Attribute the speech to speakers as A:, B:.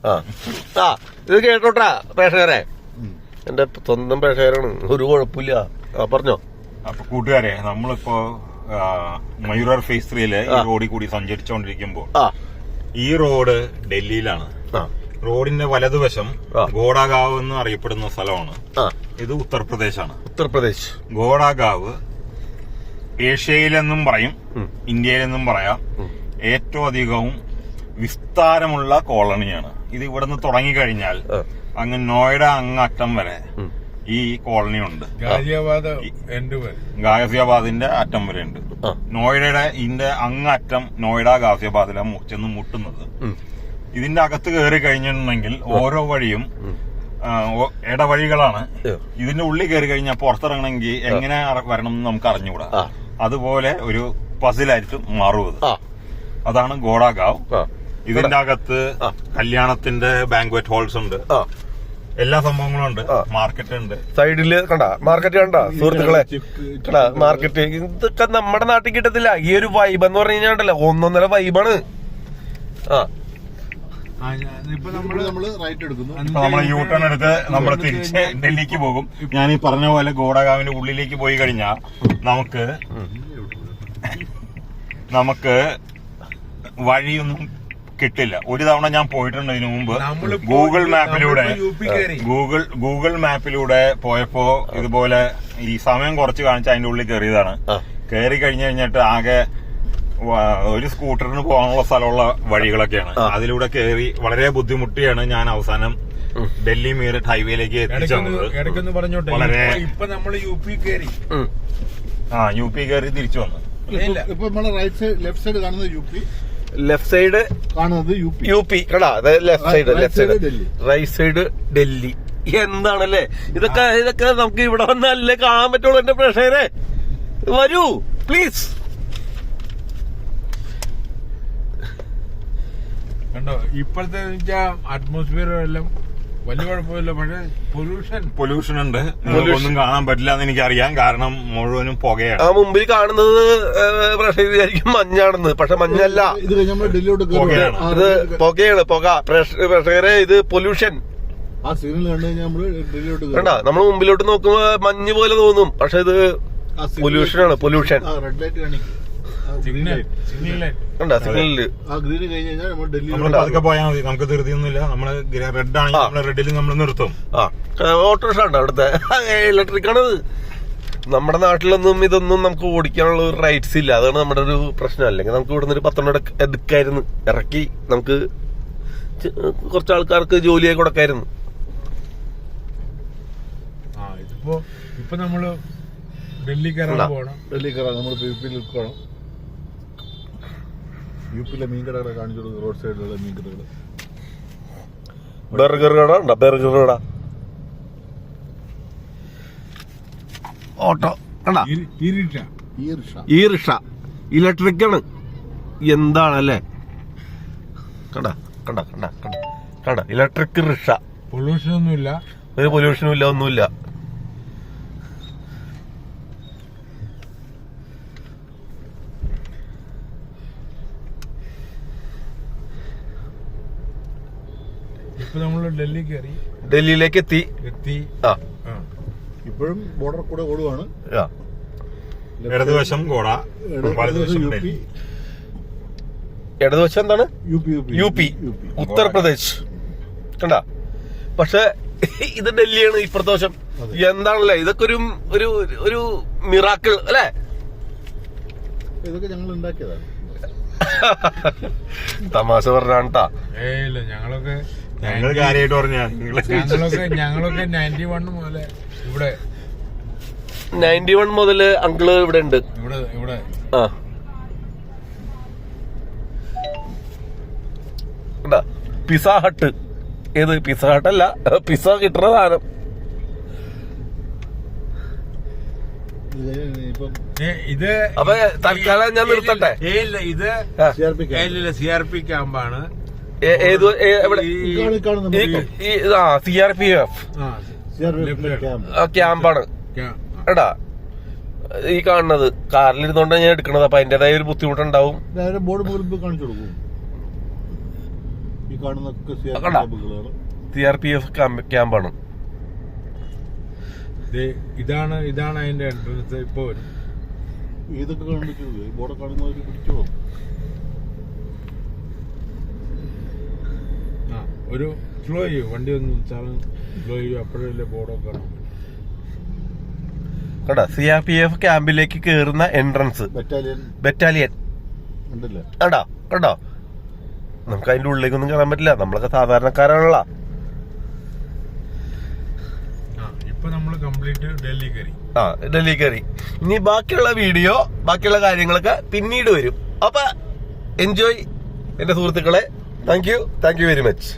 A: ഇത് കേട്ടോട്ടാ പ്രേക്ഷകരെ, എന്റെ സ്വന്തം പ്രേക്ഷകരാണ്, ഒരു കുഴപ്പമില്ല. പറഞ്ഞോ.
B: അപ്പൊ കൂട്ടുകാരെ, നമ്മളിപ്പോ മയൂർ ഫേസ് 3 ഈ റോഡിൽ കൂടി സഞ്ചരിച്ചോണ്ടിരിക്കുമ്പോ ഈ റോഡ് ഡൽഹിയിലാണ്. റോഡിന്റെ വലതുവശം ഗോഡാഗാവ് എന്ന് അറിയപ്പെടുന്ന സ്ഥലമാണ്. ഇത് ഉത്തർപ്രദേശാണ്. ഉത്തർപ്രദേശ് ഗോഡാഗാവ് ഏഷ്യയിലെന്നും പറയും, ഇന്ത്യയിലെന്നും പറയാം. ഏറ്റവും അധികവും വിസ്താരമുള്ള കോളനിയാണ് ഇത്. ഇവിടുന്ന് തുടങ്ങിക്കഴിഞ്ഞാൽ അങ്ങ് നോയിഡ അങ്ങറ്റം വരെ ഈ കോളനി ഉണ്ട്. ഗാസിയാബാദിന്റെ അറ്റം വരെ ഉണ്ട്. നോയിഡയുടെ ഇതിന്റെ അങ്ങറ്റം നോയിഡ ഗാസിയാബാദിലാണ് ചെന്ന് മുട്ടുന്നത്. ഇതിന്റെ അകത്ത് കയറി കഴിഞ്ഞിട്ടുണ്ടെങ്കിൽ ഓരോ വഴിയും ഇടവഴികളാണ്. ഇതിന്റെ ഉള്ളിൽ കയറി കഴിഞ്ഞാൽ പുറത്തിറങ്ങണമെങ്കിൽ എങ്ങനെ വരണം എന്ന് നമുക്ക് അറിഞ്ഞുകൂടാ. അതുപോലെ ഒരു പസിലായിട്ട് മാറുന്നത്. അതാണ് ഗോഡാഗാവ്. ഇതിന്റെ അകത്ത് കല്യാണത്തിന്റെ ബാങ്ക്വറ്റ് ഹാൾസ് ഉണ്ട്, എല്ലാ സംഭവങ്ങളും ഉണ്ട്. മാർക്കറ്റ് ഉണ്ട്
A: സൈഡില്. കണ്ട മാർക്കറ്റ് കണ്ട സുഹൃത്തുക്കളെ, മാർക്കറ്റ്. ഇതൊക്കെ നമ്മുടെ നാട്ടിൽ കിട്ടത്തില്ല. ഈ ഒരു വൈബ് എന്ന് പറഞ്ഞു കഴിഞ്ഞാൽ ഒന്നൊന്നര വൈബാണ്.
B: നമ്മൾ യൂ ടേൺ എടുത്ത് നമ്മൾ തിരിച്ച് ഡൽഹിക്ക് പോകും. ഞാൻ ഈ പറഞ്ഞ പോലെ ഗോഡാഗാവിന്റെ ഉള്ളിലേക്ക് പോയി കഴിഞ്ഞാൽ നമുക്ക് വഴിയൊന്നും കിട്ടില്ല. ഒരു തവണ ഞാൻ പോയിട്ടുണ്ട് ഇതിനു മുമ്പ്. ഗൂഗിൾ മാപ്പിലൂടെ പോയപ്പോ ഇതുപോലെ ഈ സമയം കുറച്ച് കാണിച്ച് അതിന്റെ ഉള്ളിൽ കയറിയതാണ്. കയറി കഴിഞ്ഞു കഴിഞ്ഞിട്ട് ആകെ ഒരു സ്കൂട്ടറിന് പോകാനുള്ള സ്ഥലമുള്ള വഴികളൊക്കെയാണ്. അതിലൂടെ കയറി വളരെ ബുദ്ധിമുട്ടിയാണ് ഞാൻ അവസാനം ഡൽഹി മീററ്റ് ഹൈവേയിലേക്ക് എത്തിച്ചത്. വളരെ യു പി കയറി തിരിച്ചു വന്നു.
C: ഇപ്പൊ നമ്മളെ ലെഫ്റ്റ് സൈഡ് കാണുന്നത്
A: ലെഫ്റ്റ് സൈഡ് കാണുന്നത് യു പി കടാ. Left side right side Delhi. എന്താണല്ലേ ഇതൊക്കെ നമുക്ക് ഇവിടെ വന്നല്ലേ കാണാൻ പറ്റുള്ളൂ. എന്റെ പ്രേക്ഷകരെ വരൂ പ്ലീസ്.
D: കണ്ടോ ഇപ്പോഴത്തെ അറ്റ്മോസ്ഫിയർ എല്ലാം വലിയ കുഴപ്പമില്ല. പക്ഷെ പൊല്യൂഷൻ ഉണ്ട്.
B: ഒന്നും കാണാൻ പറ്റില്ല എന്ന് എനിക്കറിയാം, കാരണം മുഴുവനും പുകയാണ്.
A: ആ മുമ്പിൽ കാണുന്നത് പ്രേക്ഷകർ വിചാരിക്കും മഞ്ഞാണെന്ന്, പക്ഷെ മഞ്ഞല്ല, ഇത് പുകയാണ്. പ്രേക്ഷകരെ ഇത് പൊല്യൂഷൻ. കണ്ട നമ്മൾ മുമ്പിലോട്ട് നോക്കുമ്പോ മഞ്ഞ് പോലെ തോന്നും, പക്ഷെ ഇത് പൊല്യൂഷനാണ്. പൊല്യൂഷൻ
B: അതൊക്കെ പോയാൽ മതി, നമുക്ക് ധൃതിയൊന്നുമില്ല. നമ്മള് റെഡ് ആണെങ്കിൽ നമ്മള് റെഡിൽ നമ്മൾ നിർത്തും.
A: ഓട്ടോറിക്ഷ ഉണ്ട് അവിടുത്തെ, ഇലക്ട്രിക് ആണത്. നമ്മുടെ നാട്ടിലൊന്നും ഇതൊന്നും നമുക്ക് ഓടിക്കാനുള്ള ഒരു റൈറ്റ്സ് ഇല്ല. അതാണ് നമ്മുടെ ഒരു പ്രശ്നം. അല്ലെങ്കിൽ നമുക്ക് ഇവിടുന്ന് ഒരു 10 എടുക്കായിരുന്നു, ഇറക്കി നമുക്ക് കുറച്ച് ആൾക്കാർക്ക് ജോലിയായി കൊടുക്കായിരുന്നു.
D: ഇപ്പൊ നമ്മള് ഡൽഹി കയറാൻ നമ്മൾ യുപിയിലെ മീൻ കടകളെ കാണിച്ചു കൊടുക്കും. റോഡ് സൈഡിലുള്ള മീൻ കടകള്,
A: ബർഗർ കട ഉണ്ടോ? ബർഗർ കട, ഓട്ടോ കണ്ട, ഈ റിക്ഷ ഇലക്ട്രിക് ആണ്. എന്താണല്ലേ കണ്ട കണ്ട കണ്ട കണ്ട കണ്ട ഇലക്ട്രിക് റിക്ഷ.
D: പൊല്യൂഷനൊന്നുമില്ല,
A: ഒരു പൊല്യൂഷനും ഇല്ല, ഒന്നുമില്ല.
D: ഇപ്പൊ നമ്മള്
A: ഡൽഹിയിലേക്ക് എത്തി.
C: ഇപ്പോഴും ബോർഡർ കൂടെ ഓടുവാണ്.
B: ഇടതുവശം ഗോഡ,
A: ഇടതുവശം എന്താണ്? U P Uttar Pradesh. കണ്ട, പക്ഷെ ഇത് ഡൽഹിയാണ് ഇപ്പുറത്തെ വശം. എന്താണല്ലേ ഇതൊക്കെ ഒരു മിറാക്കിൾ അല്ലേ?
C: ഇതൊക്കെ ഞങ്ങൾ ഉണ്ടാക്കിയതാണ്.
A: തമാശ പറഞ്ഞാട്ടാ.
B: ഞങ്ങൾ കാര്യമായിട്ട് പറഞ്ഞ
D: ഞങ്ങളൊക്കെ 91 മുതല് ഇവിടെ
A: 91 മുതല് അങ്കിള് ഇവിടെ ഉണ്ട്.
D: ഇവിടെ
A: പിസ ഹട്ട്. ഏത് പിസ ഹട്ടല്ല, പിസ കിട്ടുന്ന സാധനം.
D: ഇത്
A: അപ്പൊ തൽക്കാലം ഞാൻ നിർത്തട്ടെ.
D: ഇത് CRP ക്യാമ്പാണ്.
A: CRPF ക്യാമ്പാണ് എടാ. ഈ കാണുന്നത് കാറിലിരുന്നോണ്ട് ഞാൻ എടുക്കണത്. അപ്പൊ അതിന്റേതായ ഒരു ബുദ്ധിമുട്ടുണ്ടാവും.
C: ബോർഡ് മുകളിൽ കാണിച്ചു കൊടുക്കും. ഈ കാണുന്നൊക്കെ
A: കണ്ടോ?
C: ക്യാമ്പുകളാണ്.
A: CRPF ക്യാമ്പാണ്.
E: ഇതാണ് അതിന്റെ എൻട്രൻസ്. ഇപ്പൊ വരും.
C: ഇതൊക്കെ കണ്ടിട്ട് ഈ ബോർഡ് കാണുന്നവർ പിടിച്ചോ.
E: ആ ഒരു സ്ലോ ചെയ്യും, വണ്ടി ഒന്ന് വിളിച്ചാലും സ്ലോ ചെയ്യും, അപ്പോഴല്ലേ ബോർഡൊക്കെ കാണും.
A: കണ്ടോ CRPF ക്യാമ്പിലേക്ക് കേറുന്ന എൻട്രൻസ് ബറ്റാലിയൻ
C: ഉണ്ടല്ലേ?
A: കണ്ടോ നമുക്ക് അതിന്റെ ഉള്ളിലേക്കൊന്നും കയറാൻ പറ്റില്ല, നമ്മളൊക്കെ സാധാരണക്കാരാണല്ലോ.
E: ഇപ്പൊ നമ്മള് കംപ്ലീറ്റ് ഡൽഹി കയറി.
A: ഇനി ബാക്കിയുള്ള വീഡിയോ, ബാക്കിയുള്ള കാര്യങ്ങളൊക്കെ പിന്നീട് വരും. അപ്പൊ എൻജോയ് എന്റെ സുഹൃത്തുക്കളെ. Thank you very much.